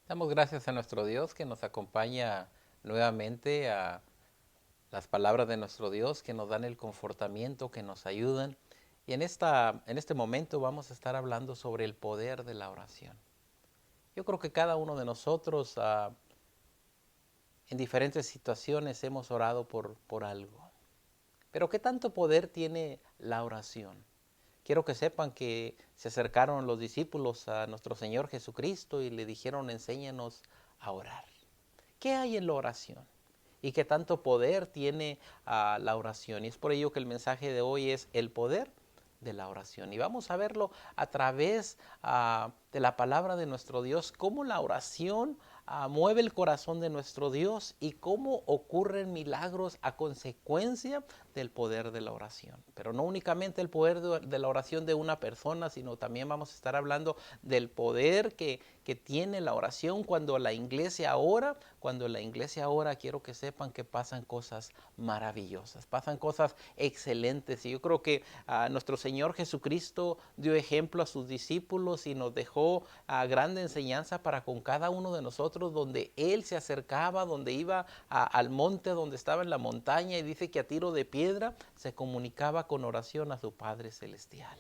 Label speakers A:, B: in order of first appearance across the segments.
A: Damos gracias a nuestro Dios que nos acompaña nuevamente a las palabras de nuestro Dios que nos dan el confortamiento, que nos ayudan. Y en este momento vamos a estar hablando sobre el poder de la oración. Yo creo que cada uno de nosotros en diferentes situaciones hemos orado por algo. Pero ¿qué tanto poder tiene la oración? Quiero que sepan que se acercaron los discípulos a nuestro Señor Jesucristo y le dijeron, enséñanos a orar. ¿Qué hay en la oración? ¿Y qué tanto poder tiene la oración? Y es por ello que el mensaje de hoy es el poder de la oración. Y vamos a verlo a través de la palabra de nuestro Dios, cómo la oración mueve el corazón de nuestro Dios y cómo ocurren milagros a consecuencia del poder de la oración. Pero no únicamente el poder de la oración de una persona, sino también vamos a estar hablando del poder que tiene la oración cuando la iglesia ora. Cuando la iglesia ora, quiero que sepan que pasan cosas maravillosas, pasan cosas excelentes. Y yo creo que nuestro Señor Jesucristo dio ejemplo a sus discípulos y nos dejó grande enseñanza para con cada uno de nosotros, donde Él se acercaba, donde iba al monte, donde estaba en la montaña, y dice que a tiro de piedra se comunicaba con oración a su Padre Celestial.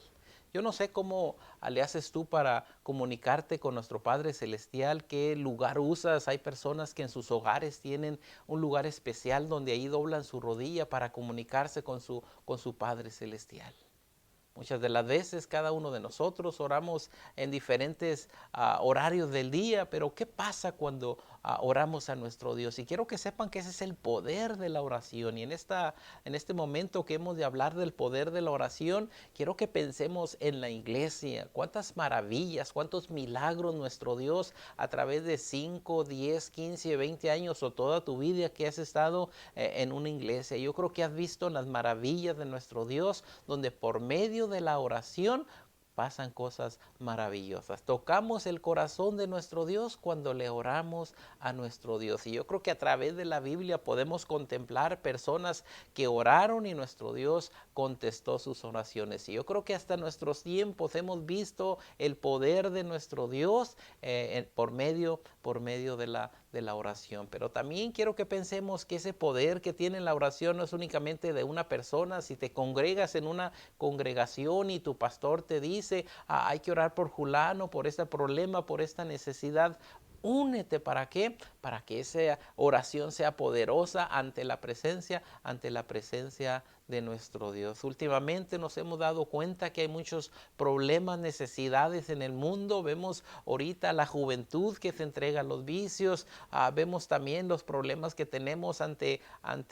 A: Yo no sé cómo le haces tú para comunicarte con nuestro Padre Celestial, qué lugar usas. Hay personas que en sus hogares tienen un lugar especial donde ahí doblan su rodilla para comunicarse con su Padre Celestial. Muchas de las veces cada uno de nosotros oramos en diferentes horarios del día, pero ¿qué pasa cuando oramos a nuestro Dios? Y quiero que sepan que ese es el poder de la oración. Y en este momento que hemos de hablar del poder de la oración, quiero que pensemos en la iglesia. Cuántas maravillas, cuántos milagros nuestro Dios a través de 5, 10, 15, 20 años o toda tu vida que has estado en una iglesia. Yo creo que has visto las maravillas de nuestro Dios, donde por medio de la oración pasan cosas maravillosas. Tocamos el corazón de nuestro Dios cuando le oramos a nuestro Dios. Y yo creo que a través de la Biblia podemos contemplar personas que oraron y nuestro Dios contestó sus oraciones. Y yo creo que hasta nuestros tiempos hemos visto el poder de nuestro Dios por medio de la oración. Pero también quiero que pensemos que ese poder que tiene la oración no es únicamente de una persona. Si te congregas en una congregación y tu pastor te dice, hay que orar por fulano, por este problema, por esta necesidad, únete. ¿Para qué? Para que esa oración sea poderosa ante la presencia de nuestro Dios. Últimamente nos hemos dado cuenta que hay muchos problemas, necesidades en el mundo. Vemos ahorita la juventud que se entrega a los vicios. Vemos también los problemas que tenemos ante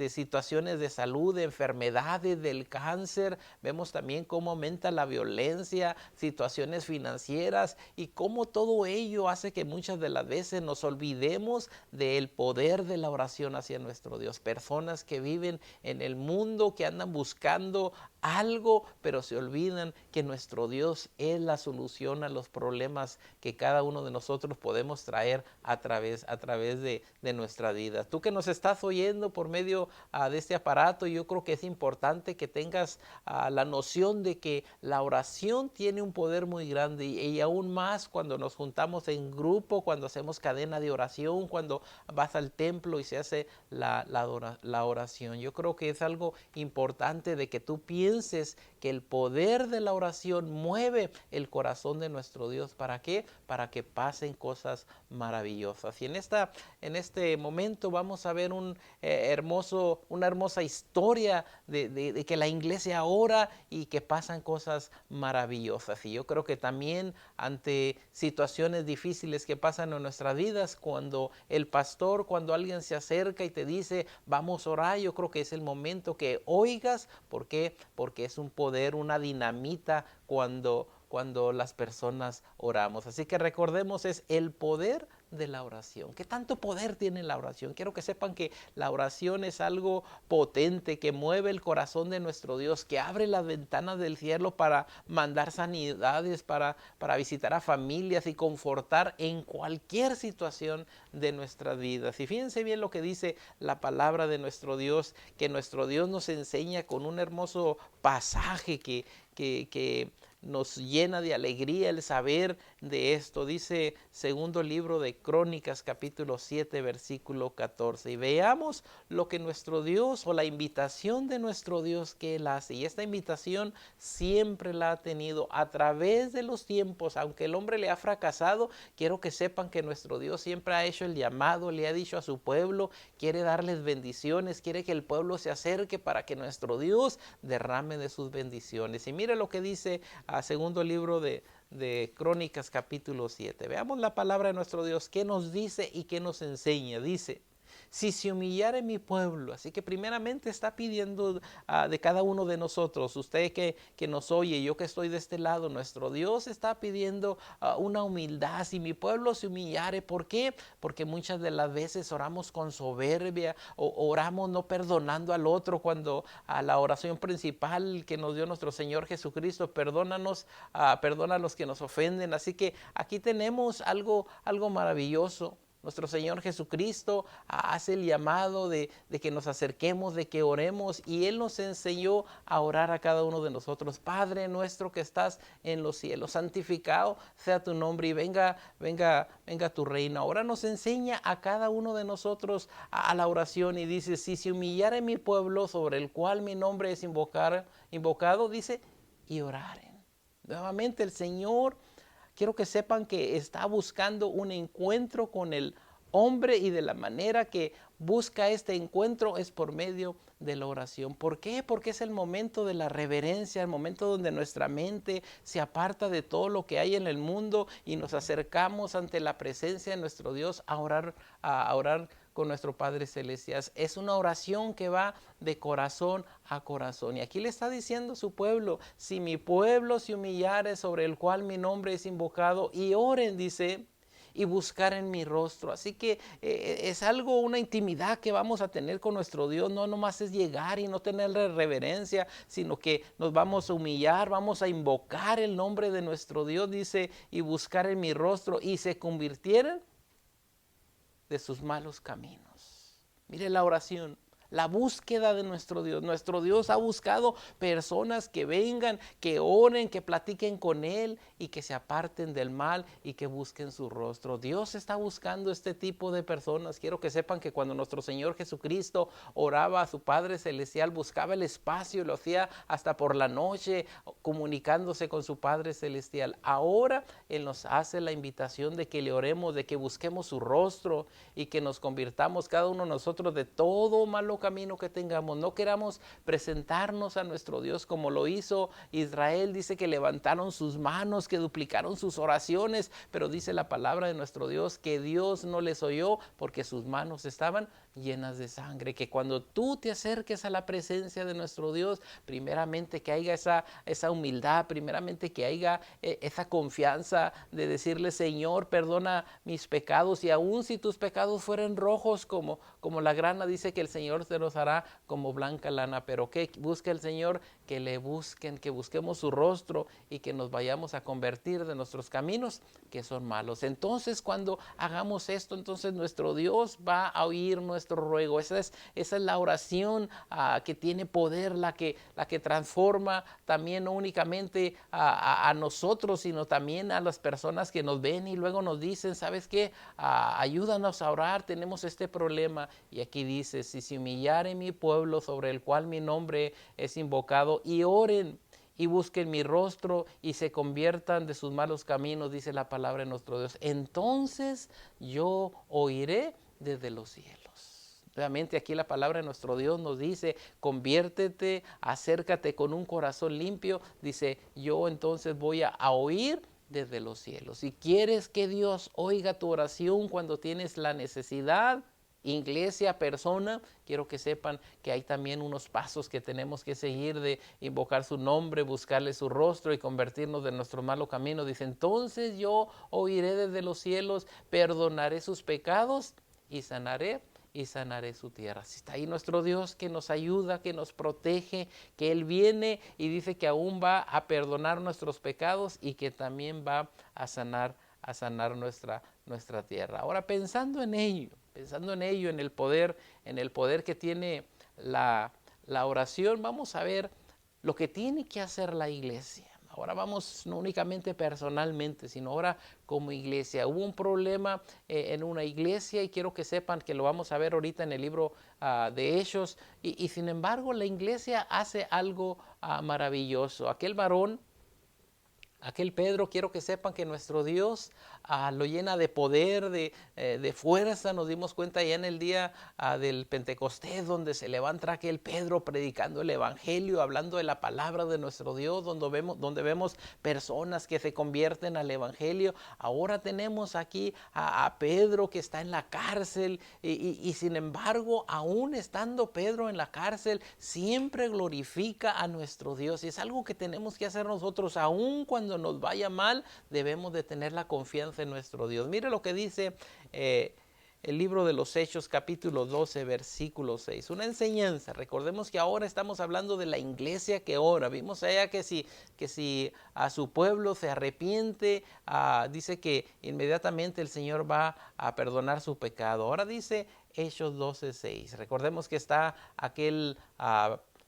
A: situaciones de salud, de enfermedades, del cáncer. Vemos también cómo aumenta la violencia, situaciones financieras, y cómo todo ello hace que muchas de las veces nos olvidemos del poder de la oración hacia nuestro Dios. Personas que viven en el mundo, que andan buscando algo, pero se olvidan que nuestro Dios es la solución a los problemas que cada uno de nosotros podemos traer a través de nuestra vida. Tú que nos estás oyendo por medio de este aparato, yo creo que es importante que tengas la noción de que la oración tiene un poder muy grande, y aún más cuando nos juntamos en grupo, cuando hacemos cadena de oración, cuando vas al templo y se hace la oración. Yo creo que es algo importante de que tú pienses que el poder de la oración mueve el corazón de nuestro Dios. ¿Para qué? Para que pasen cosas maravillosas. Y en este momento vamos a ver una hermosa historia de que la iglesia ora y que pasan cosas maravillosas. Y yo creo que también ante situaciones difíciles que pasan en nuestras vidas, cuando alguien se acerca y te dice, vamos a orar, yo creo que es el momento que oigas. ¿Por qué? Porque es un poder, una dinamita cuando las personas oramos. Así que recordemos, es el poder de la oración. ¿Qué tanto poder tiene la oración? Quiero que sepan que la oración es algo potente, que mueve el corazón de nuestro Dios, que abre las ventanas del cielo para mandar sanidades, para visitar a familias y confortar en cualquier situación de nuestras vidas. Y fíjense bien lo que dice la palabra de nuestro Dios, que nuestro Dios nos enseña con un hermoso pasaje que nos llena de alegría el saber de esto. Dice segundo libro de Crónicas, capítulo 7, versículo 14. Y veamos lo que nuestro Dios, o la invitación de nuestro Dios que Él hace. Y esta invitación siempre la ha tenido a través de los tiempos. Aunque el hombre le ha fracasado, quiero que sepan que nuestro Dios siempre ha hecho el llamado, le ha dicho a su pueblo, quiere darles bendiciones, quiere que el pueblo se acerque para que nuestro Dios derrame de sus bendiciones. Y mire lo que dice a segundo libro de Crónicas, capítulo 7. Veamos la palabra de nuestro Dios, qué nos dice y qué nos enseña. Dice: si se humillare mi pueblo. Así que primeramente está pidiendo de cada uno de nosotros, usted que nos oye, yo que estoy de este lado, nuestro Dios está pidiendo una humildad. Si mi pueblo se humillare, ¿por qué? Porque muchas de las veces oramos con soberbia, o oramos no perdonando al otro, cuando a la oración principal que nos dio nuestro Señor Jesucristo, perdónanos, perdona a los que nos ofenden. Así que aquí tenemos algo maravilloso. Nuestro Señor Jesucristo hace el llamado de que nos acerquemos, de que oremos, y Él nos enseñó a orar a cada uno de nosotros. Padre nuestro que estás en los cielos, santificado sea tu nombre y venga tu reino. Ahora nos enseña a cada uno de nosotros a la oración, y dice: si se humillare mi pueblo sobre el cual mi nombre es invocado, dice, y oraren. Nuevamente el Señor, quiero que sepan que está buscando un encuentro con el hombre, y de la manera que busca este encuentro es por medio de la oración. ¿Por qué? Porque es el momento de la reverencia, el momento donde nuestra mente se aparta de todo lo que hay en el mundo y nos acercamos ante la presencia de nuestro Dios a orar con nuestro Padre Celestial. Es una oración que va de corazón a corazón. Y aquí le está diciendo a su pueblo: si mi pueblo se humillare, sobre el cual mi nombre es invocado, y oren, dice, y buscar en mi rostro. Así que es algo, una intimidad que vamos a tener con nuestro Dios. No nomás es llegar y no tenerle reverencia, sino que nos vamos a humillar, vamos a invocar el nombre de nuestro Dios, dice, y buscar en mi rostro, y se convirtieran de sus malos caminos. Mire la oración, la búsqueda de nuestro Dios. Nuestro Dios ha buscado personas que vengan, que oren, que platiquen con Él y que se aparten del mal y que busquen su rostro. Dios está buscando este tipo de personas. Quiero que sepan que cuando nuestro Señor Jesucristo oraba a su Padre Celestial, buscaba el espacio, lo hacía hasta por la noche, comunicándose con su Padre Celestial. Ahora Él nos hace la invitación de que le oremos, de que busquemos su rostro y que nos convirtamos cada uno de nosotros de todo malo camino que tengamos. No queramos presentarnos a nuestro Dios como lo hizo Israel. Dice que levantaron sus manos, que duplicaron sus oraciones, pero dice la palabra de nuestro Dios que Dios no les oyó porque sus manos estaban llenas de sangre. Que cuando tú te acerques a la presencia de nuestro Dios, primeramente que haya esa humildad, primeramente que haya esa confianza de decirle: Señor, perdona mis pecados, y aun si tus pecados fueren rojos como la grana, dice que el Señor te los hará como blanca lana. Pero que busque el Señor, que le busquen, que busquemos su rostro y que nos vayamos a convertir de nuestros caminos que son malos. Entonces, cuando hagamos esto, entonces nuestro Dios va a oír nuestro ruego. Esa es la oración que tiene poder, la que transforma también no únicamente a nosotros, sino también a las personas que nos ven y luego nos dicen: ¿sabes qué? Ayúdanos a orar, tenemos este problema. Y aquí dice: si se humillare mi pueblo, sobre el cual mi nombre es invocado, y oren y busquen mi rostro y se conviertan de sus malos caminos, dice la palabra de nuestro Dios, entonces yo oiré desde los cielos. Realmente aquí la palabra de nuestro Dios nos dice: conviértete, acércate con un corazón limpio. Dice: yo entonces voy a oír desde los cielos. Si quieres que Dios oiga tu oración cuando tienes la necesidad, iglesia, persona, quiero que sepan que hay también unos pasos que tenemos que seguir, de invocar su nombre, buscarle su rostro y convertirnos de nuestro malo camino. Dice: entonces yo oiré desde los cielos, perdonaré sus pecados y sanaré su tierra. Así está ahí nuestro Dios, que nos ayuda, que nos protege, que Él viene y dice que aún va a perdonar nuestros pecados y que también va a sanar nuestra tierra. Ahora, pensando en ello, en el poder que tiene la oración, vamos a ver lo que tiene que hacer la iglesia. Ahora vamos no únicamente personalmente, sino ahora como iglesia. Hubo un problema en una iglesia y quiero que sepan que lo vamos a ver ahorita en el libro de Hechos. Y sin embargo la iglesia hace algo maravilloso. Aquel Pedro, quiero que sepan que nuestro Dios lo llena de poder, de fuerza. Nos dimos cuenta ya en el día del Pentecostés, donde se levanta aquel Pedro predicando el Evangelio, hablando de la palabra de nuestro Dios, donde vemos personas que se convierten al Evangelio. Ahora tenemos aquí a Pedro que está en la cárcel y sin embargo, aún estando Pedro en la cárcel, siempre glorifica a nuestro Dios. Y es algo que tenemos que hacer nosotros, aún cuando nos vaya mal, debemos de tener la confianza en nuestro Dios. Mire lo que dice el libro de los Hechos, capítulo 12, versículo 6. Una enseñanza. Recordemos que ahora estamos hablando de la iglesia que ora. Vimos allá que si a su pueblo se arrepiente, dice que inmediatamente el Señor va a perdonar su pecado. Ahora dice Hechos 12, 6. Recordemos que está aquel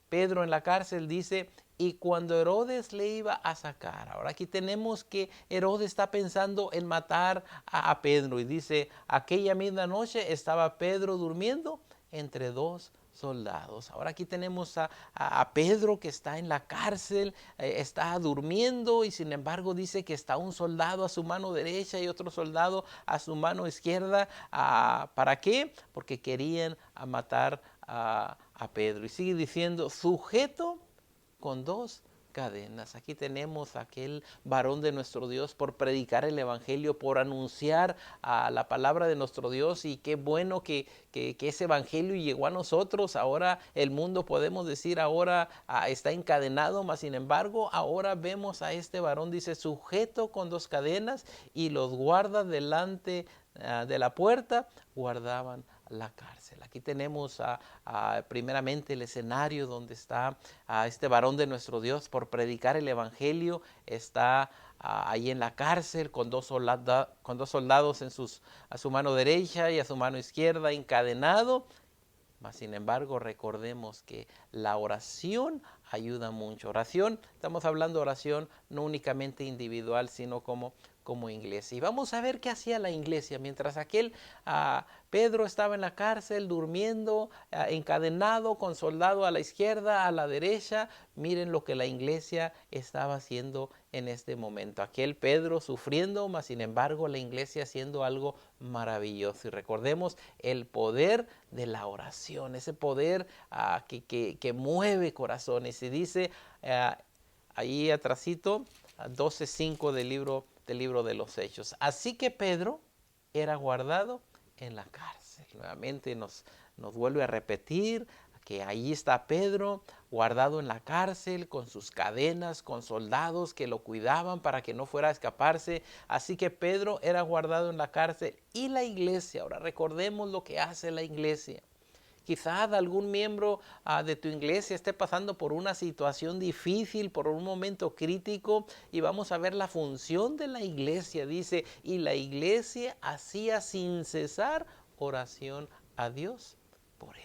A: Pedro en la cárcel, dice, y cuando Herodes le iba a sacar. Ahora aquí tenemos que Herodes está pensando en matar a Pedro. Y dice, aquella misma noche estaba Pedro durmiendo entre dos soldados. Ahora aquí tenemos a Pedro que está en la cárcel, está durmiendo y sin embargo dice que está un soldado a su mano derecha y otro soldado a su mano izquierda. ¿Para qué? Porque querían matar a Pedro. Y sigue diciendo, sujeto con dos cadenas. Aquí tenemos a aquel varón de nuestro Dios por predicar el Evangelio, por anunciar la palabra de nuestro Dios, y qué bueno que ese Evangelio llegó a nosotros. Ahora el mundo, podemos decir, ahora está encadenado, mas sin embargo ahora vemos a este varón, dice, sujeto con dos cadenas, y los guardas delante de la puerta guardaban la cárcel. Aquí tenemos primeramente el escenario donde está este varón de nuestro Dios por predicar el Evangelio. Está ahí en la cárcel con dos soldados a su mano derecha y a su mano izquierda, encadenado. Mas sin embargo, recordemos que la oración ayuda mucho. Oración, estamos hablando de oración no únicamente individual, sino como iglesia. Y vamos a ver qué hacía la iglesia mientras aquel Pedro estaba en la cárcel durmiendo, encadenado, con soldado a la izquierda, a la derecha. Miren lo que la iglesia estaba haciendo en este momento. Aquel Pedro sufriendo, mas sin embargo la iglesia haciendo algo maravilloso. Y recordemos el poder de la oración, ese poder que mueve corazones. Y dice ahí atrásito, 12:5 del libro de los Hechos. Así que Pedro era guardado en la cárcel. Nuevamente nos vuelve a repetir que ahí está Pedro guardado en la cárcel con sus cadenas, con soldados que lo cuidaban para que no fuera a escaparse. Así que Pedro era guardado en la cárcel y la iglesia. Ahora recordemos lo que hace la iglesia. Quizás algún miembro de tu iglesia esté pasando por una situación difícil, por un momento crítico, y vamos a ver la función de la iglesia. Dice, y la iglesia hacía sin cesar oración a Dios por él.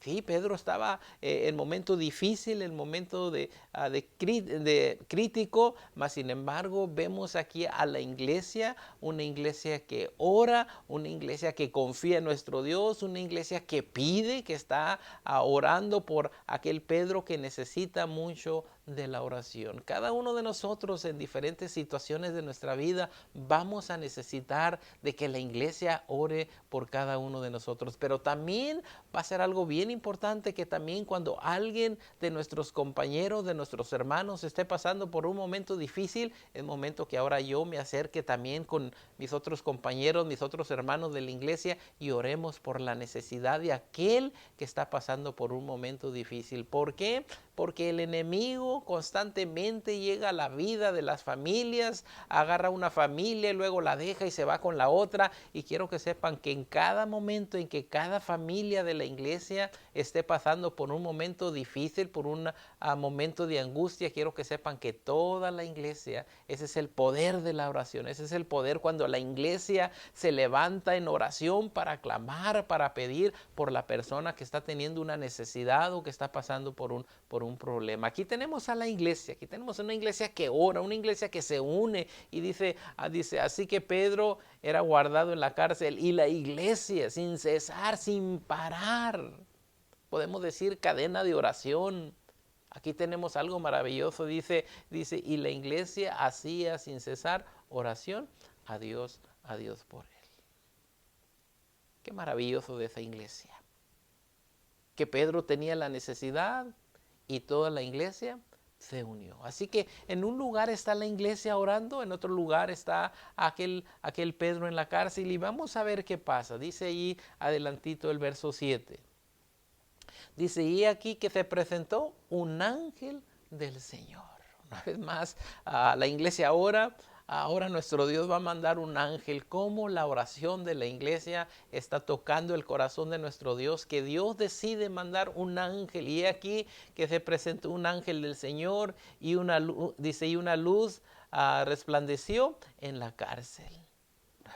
A: Sí, Pedro estaba en momento difícil, en momento de crítico, mas sin embargo vemos aquí a la iglesia, una iglesia que ora, una iglesia que confía en nuestro Dios, una iglesia que pide, que está orando por aquel Pedro que necesita mucho de la oración. Cada uno de nosotros en diferentes situaciones de nuestra vida vamos a necesitar de que la iglesia ore por cada uno de nosotros, pero también va a ser algo bien importante que también cuando alguien de nuestros compañeros, de nuestros hermanos esté pasando por un momento difícil, es momento que ahora yo me acerque también con mis otros compañeros, mis otros hermanos de la iglesia y oremos por la necesidad de aquel que está pasando por un momento difícil. ¿Por qué? Porque el enemigo constantemente llega a la vida de las familias, agarra una familia y luego la deja y se va con la otra. Y quiero que sepan que en cada momento en que cada familia de la iglesia esté pasando por un momento difícil, por un momento de angustia, quiero que sepan que toda la iglesia, ese es el poder de la oración, ese es el poder cuando la iglesia se levanta en oración para clamar, para pedir por la persona que está teniendo una necesidad o que está pasando por un problema. Aquí tenemos a la iglesia. Aquí tenemos una iglesia que ora, una iglesia que se une. Y dice, así que Pedro era guardado en la cárcel y la iglesia sin cesar, sin parar. Podemos decir cadena de oración. Aquí tenemos algo maravilloso, dice, y la iglesia hacía sin cesar oración a Dios por él. Qué maravilloso de esa iglesia. Que Pedro tenía la necesidad y toda la iglesia se unió. Así que en un lugar está la iglesia orando, en otro lugar está aquel Pedro en la cárcel y vamos a ver qué pasa. Dice ahí adelantito el verso 7. Dice, y aquí que se presentó un ángel del Señor. Una vez más, la iglesia ahora nuestro Dios va a mandar un ángel. Como la oración de la iglesia está tocando el corazón de nuestro Dios, que Dios decide mandar un ángel. Y aquí que se presentó un ángel del Señor y una luz resplandeció en la cárcel.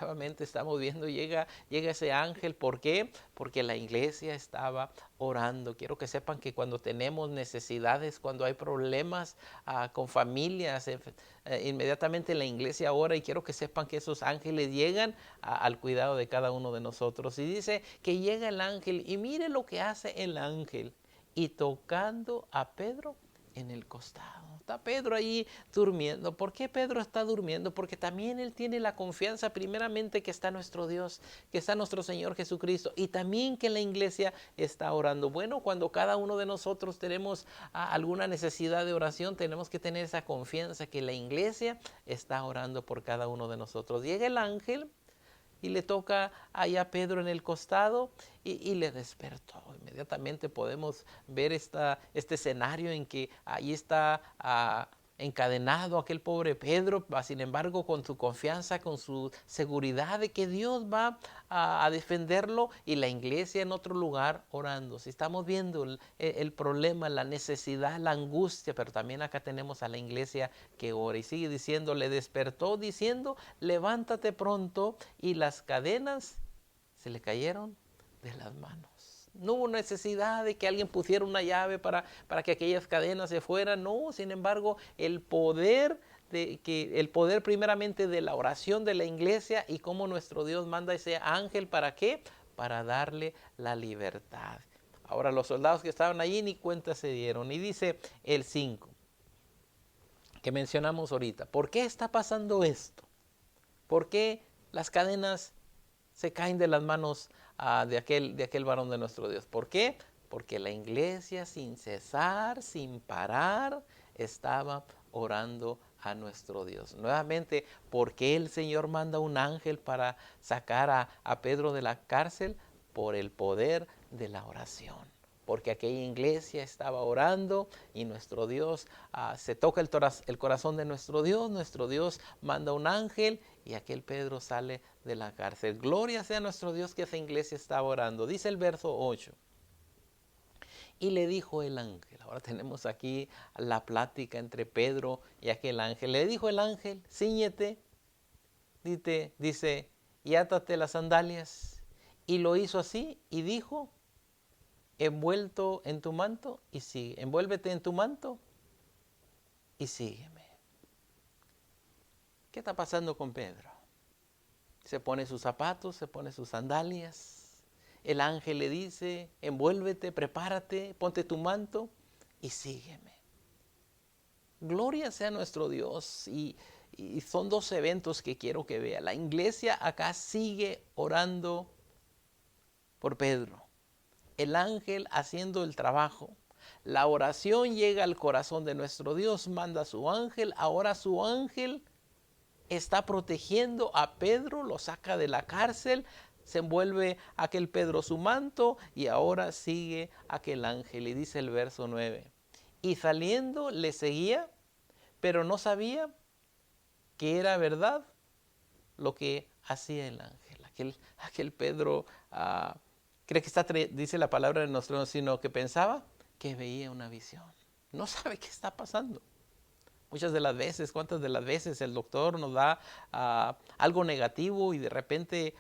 A: Nuevamente estamos viendo, llega ese ángel. ¿Por qué? Porque la iglesia estaba orando. Quiero que sepan que cuando tenemos necesidades, cuando hay problemas con familias, inmediatamente la iglesia ora, y quiero que sepan que esos ángeles llegan al cuidado de cada uno de nosotros. Y dice que llega el ángel y mire lo que hace el ángel. Y tocando a Pedro en el costado. Está Pedro ahí durmiendo. ¿Por qué Pedro está durmiendo? Porque también él tiene la confianza primeramente que está nuestro Dios, que está nuestro Señor Jesucristo, y también que la iglesia está orando. Bueno, cuando cada uno de nosotros tenemos alguna necesidad de oración, tenemos que tener esa confianza que la iglesia está orando por cada uno de nosotros. Llega el ángel y le toca ahí a Pedro en el costado y le despertó. Inmediatamente podemos ver este escenario en que ahí está encadenado aquel pobre Pedro, sin embargo con su confianza, con su seguridad de que Dios va a defenderlo, y la iglesia en otro lugar orando. Si estamos viendo el problema, la necesidad, la angustia, pero también acá tenemos a la iglesia que ora, y sigue diciendo, le despertó diciendo, levántate pronto, y las cadenas se le cayeron de las manos. No hubo necesidad de que alguien pusiera una llave para que aquellas cadenas se fueran. No, sin embargo, el poder primeramente de la oración de la iglesia, y cómo nuestro Dios manda ese ángel. ¿Para qué? Para darle la libertad. Ahora los soldados que estaban allí ni cuenta se dieron. Y dice el 5, que mencionamos ahorita. ¿Por qué está pasando esto? ¿Por qué las cadenas se caen de las manos de aquel varón de nuestro Dios? ¿Por qué? Porque la iglesia sin cesar, sin parar, estaba orando a nuestro Dios. Nuevamente, ¿por qué el Señor manda un ángel para sacar a Pedro de la cárcel? Por el poder de la oración. Porque aquella iglesia estaba orando y nuestro Dios, se toca el corazón de nuestro Dios manda un ángel y aquel Pedro sale de la cárcel. Gloria sea a nuestro Dios que esa iglesia estaba orando. Dice el verso 8. Y le dijo el ángel, ahora tenemos aquí la plática entre Pedro y aquel ángel. Le dijo el ángel, cíñete, dice, y átate las sandalias. Y lo hizo así y dijo, envuelto en tu manto y sigue. Envuélvete en tu manto y sígueme. ¿Qué está pasando con Pedro? Se pone sus zapatos, se pone sus sandalias. El ángel le dice, envuélvete, prepárate, ponte tu manto y sígueme. Gloria sea nuestro Dios. Y son dos eventos que quiero que vea. La iglesia acá sigue orando por Pedro. El ángel haciendo el trabajo. La oración llega al corazón de nuestro Dios, manda a su ángel. Ahora su ángel está protegiendo a Pedro, lo saca de la cárcel, se envuelve aquel Pedro su manto y ahora sigue aquel ángel. Y dice el verso 9, y saliendo le seguía, pero no sabía que era verdad lo que hacía el ángel. Aquel Pedro cree que dice la palabra de nuestro Dios, sino que pensaba que veía una visión. No sabe qué está pasando. Muchas de las veces, cuántas de las veces el doctor nos da algo negativo y de repente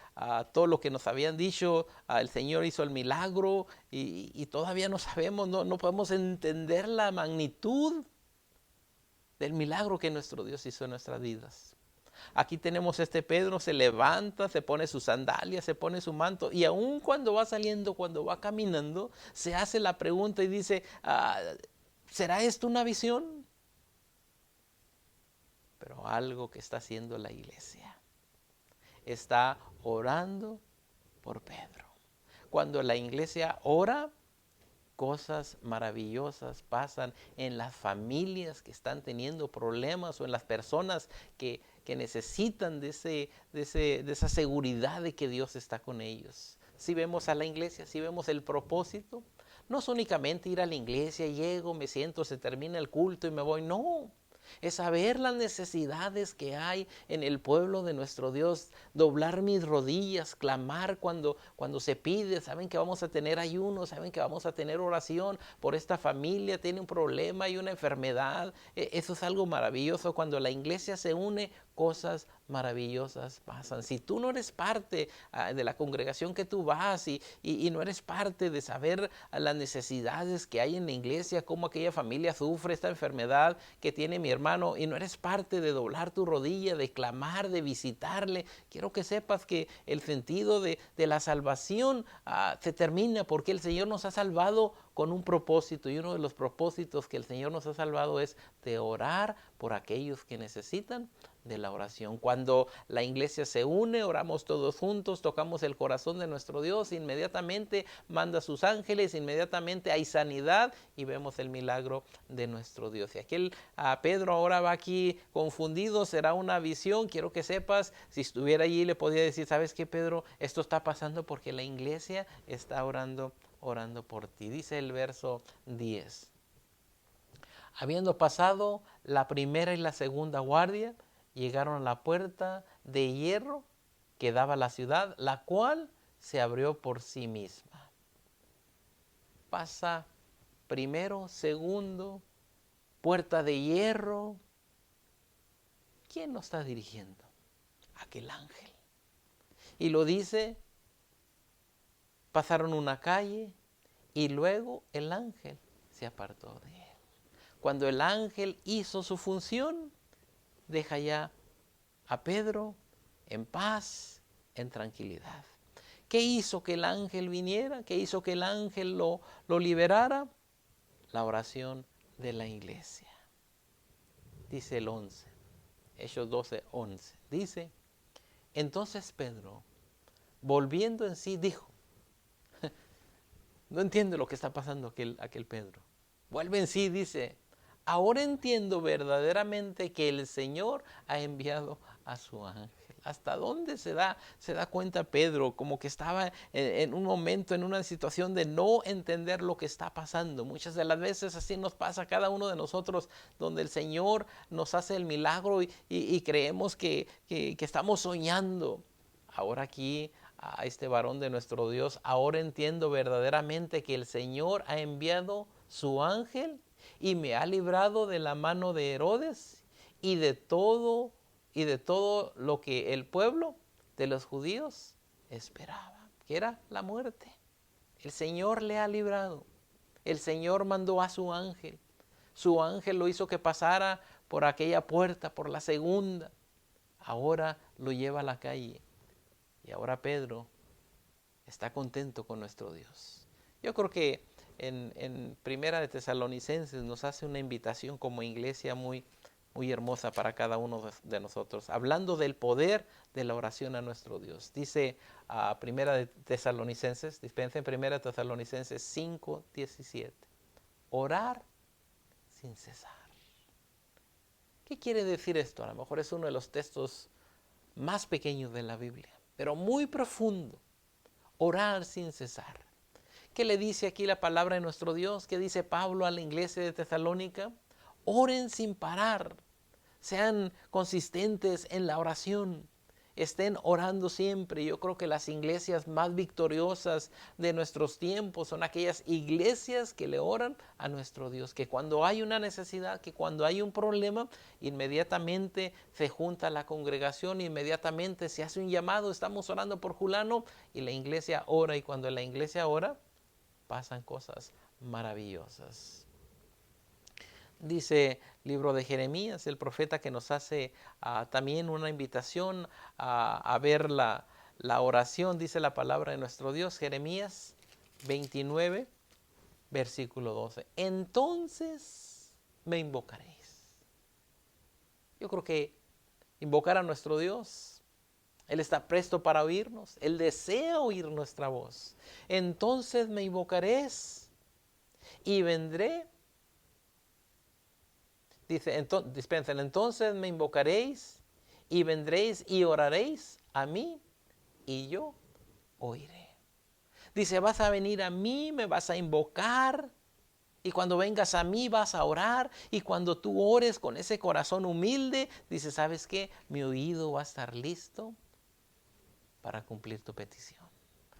A: todo lo que nos habían dicho, el Señor hizo el milagro y todavía no sabemos, no podemos entender la magnitud del milagro que nuestro Dios hizo en nuestras vidas. Aquí tenemos este Pedro, se levanta, se pone sus sandalias, se pone su manto, y aun cuando va saliendo, cuando va caminando, se hace la pregunta y dice, ¿será esto una visión? Pero algo que está haciendo la iglesia, está orando por Pedro. Cuando la iglesia ora, cosas maravillosas pasan en las familias que están teniendo problemas o en las personas que necesitan de esa seguridad de que Dios está con ellos. Si vemos a la iglesia, si vemos el propósito, no es únicamente ir a la iglesia, llego, me siento, se termina el culto y me voy. No, es saber las necesidades que hay en el pueblo de nuestro Dios, doblar mis rodillas, clamar cuando se pide. Saben que vamos a tener ayuno, saben que vamos a tener oración por esta familia, tiene un problema y una enfermedad. Eso es algo maravilloso. Cuando la iglesia se une, cosas maravillosas pasan. Si tú no eres parte de la congregación que tú vas y no eres parte de saber las necesidades que hay en la iglesia, cómo aquella familia sufre esta enfermedad que tiene mi hermano, y no eres parte de doblar tu rodilla, de clamar, de visitarle, quiero que sepas que el sentido de la salvación se termina, porque el Señor nos ha salvado con un propósito, y uno de los propósitos que el Señor nos ha salvado es de orar por aquellos que necesitan de la oración. Cuando la iglesia se une, oramos todos juntos, tocamos el corazón de nuestro Dios, inmediatamente manda a sus ángeles, inmediatamente hay sanidad y vemos el milagro de nuestro Dios. Y aquel Pedro ahora va aquí confundido, será una visión. Quiero que sepas, si estuviera allí le podría decir, ¿sabes qué, Pedro? Esto está pasando porque la iglesia está orando por ti. Dice el verso 10. Habiendo pasado la primera y la segunda guardia, llegaron a la puerta de hierro que daba a la ciudad, la cual se abrió por sí misma. Pasa primero, segundo, puerta de hierro. ¿Quién nos está dirigiendo? Aquel ángel. Y lo dice, pasaron una calle y luego el ángel se apartó de él. Cuando el ángel hizo su función, deja ya a Pedro en paz, en tranquilidad. ¿Qué hizo que el ángel viniera? ¿Qué hizo que el ángel lo liberara? La oración de la iglesia. Dice el 11, Hechos 12, 11. Dice, entonces Pedro, volviendo en sí, dijo, no entiende lo que está pasando aquel Pedro. Vuelve en sí, dice, ahora entiendo verdaderamente que el Señor ha enviado a su ángel. ¿Hasta dónde se da cuenta Pedro? Como que estaba en un momento, en una situación de no entender lo que está pasando. Muchas de las veces así nos pasa a cada uno de nosotros, donde el Señor nos hace el milagro y creemos que estamos soñando. Ahora aquí, a este varón de nuestro Dios, ahora entiendo verdaderamente que el Señor ha enviado su ángel y me ha librado de la mano de Herodes y de todo lo que el pueblo de los judíos esperaba, que era la muerte. El Señor le ha librado. El Señor mandó a su ángel. Su ángel lo hizo que pasara por aquella puerta, por la segunda. Ahora lo lleva a la calle. Y ahora Pedro está contento con nuestro Dios. Yo creo que en Primera de Tesalonicenses nos hace una invitación como iglesia muy, muy hermosa para cada uno de nosotros, hablando del poder de la oración a nuestro Dios. Dice Primera de Tesalonicenses, dispensen, Primera de Tesalonicenses 5:17, orar sin cesar. ¿Qué quiere decir esto? A lo mejor es uno de los textos más pequeños de la Biblia, pero muy profundo. Orar sin cesar. ¿Qué le dice aquí la palabra de nuestro Dios? ¿Qué dice Pablo a la iglesia de Tesalónica? Oren sin parar. Sean consistentes en la oración. Estén orando siempre. Yo creo que las iglesias más victoriosas de nuestros tiempos son aquellas iglesias que le oran a nuestro Dios. Que cuando hay una necesidad, que cuando hay un problema, inmediatamente se junta la congregación, inmediatamente se hace un llamado, estamos orando por fulano, y la iglesia ora, y cuando la iglesia ora, pasan cosas maravillosas. Dice libro de Jeremías, el profeta, que nos hace también una invitación a ver la oración, dice la palabra de nuestro Dios, Jeremías 29, versículo 12. Entonces me invocaréis. Yo creo que invocar a nuestro Dios, Él está presto para oírnos, Él desea oír nuestra voz. Entonces me invocaréis y vendré. Dice, dispensen, entonces me invocaréis y vendréis y oraréis a mí y yo oiré. Dice, vas a venir a mí, me vas a invocar, y cuando vengas a mí vas a orar, y cuando tú ores con ese corazón humilde, dice, ¿sabes qué? Mi oído va a estar listo para cumplir tu petición.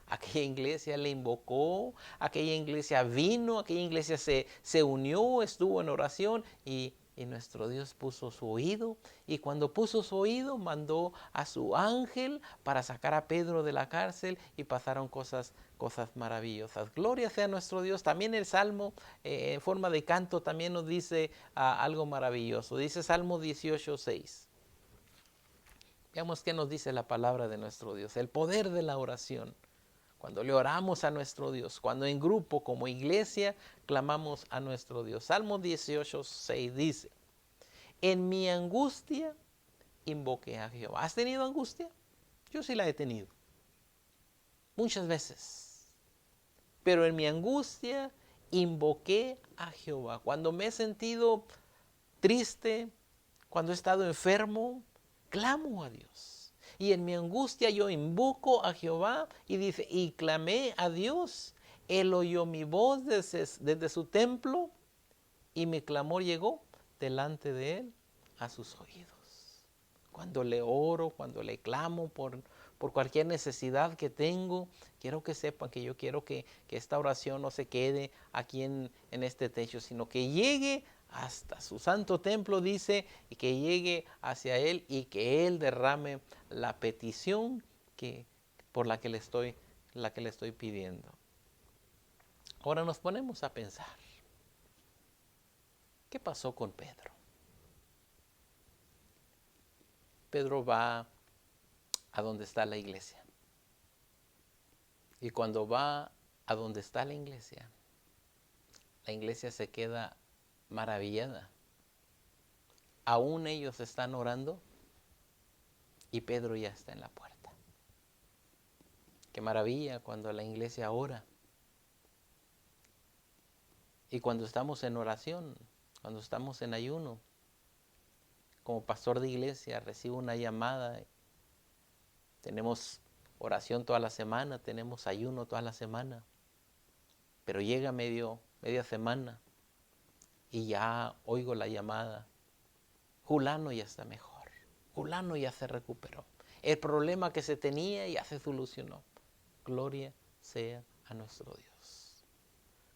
A: Aquella iglesia le invocó, aquella iglesia vino, aquella iglesia se unió, estuvo en oración y nuestro Dios puso su oído, y cuando puso su oído mandó a su ángel para sacar a Pedro de la cárcel, y pasaron cosas maravillosas. Gloria sea nuestro Dios. También el Salmo en forma de canto también nos dice algo maravilloso. Dice Salmo 18:6. Veamos qué nos dice la palabra de nuestro Dios. El poder de la oración. Cuando le oramos a nuestro Dios, cuando en grupo como iglesia clamamos a nuestro Dios. Salmo 18:6 dice, en mi angustia invoqué a Jehová. ¿Has tenido angustia? Yo sí la he tenido. Muchas veces. Pero en mi angustia invoqué a Jehová. Cuando me he sentido triste, cuando he estado enfermo, clamo a Dios. Y en mi angustia yo invoco a Jehová, y dice, y clamé a Dios. Él oyó mi voz desde su templo, y mi clamor llegó delante de él a sus oídos. Cuando le oro, cuando le clamo por cualquier necesidad que tengo, quiero que sepan que yo quiero que esta oración no se quede aquí en este techo, sino que llegue hasta su santo templo, dice, y que llegue hacia él, y que él derrame la petición por la que le estoy pidiendo. Ahora nos ponemos a pensar, ¿qué pasó con Pedro? Pedro va a donde está la iglesia. Y cuando va a donde está la iglesia se queda maravillada. Aún ellos están orando y Pedro ya está en la puerta. Qué maravilla cuando la iglesia ora. Y cuando estamos en oración, cuando estamos en ayuno, como pastor de iglesia recibo una llamada. Tenemos oración toda la semana, tenemos ayuno toda la semana. Pero llega media semana y ya oigo la llamada. Fulano ya está mejor. Fulano ya se recuperó. El problema que se tenía ya se solucionó. Gloria sea a nuestro Dios.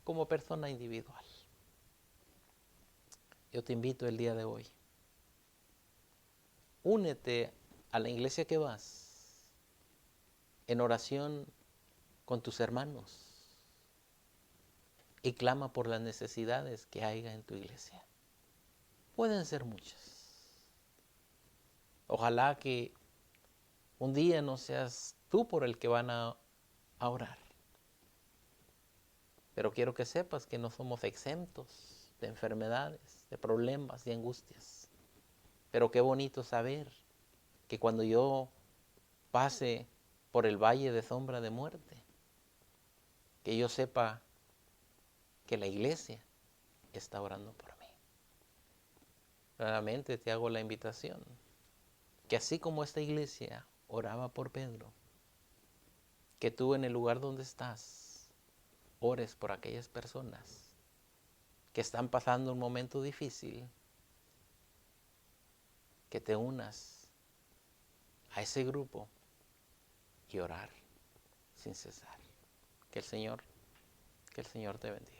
A: Como persona individual, yo te invito el día de hoy. Únete a la iglesia que vas en oración con tus hermanos y clama por las necesidades que haya en tu iglesia. Pueden ser muchas. Ojalá que un día no seas tú por el que van a orar. Pero quiero que sepas que no somos exentos de enfermedades, de problemas, de angustias. Pero qué bonito saber que cuando yo pase por el valle de sombra de muerte, que yo sepa que la iglesia está orando por mí. Nuevamente te hago la invitación, que así como esta iglesia oraba por Pedro, que tú en el lugar donde estás ores por aquellas personas que están pasando un momento difícil, que te unas a ese grupo y orar sin cesar. Que el Señor te bendiga.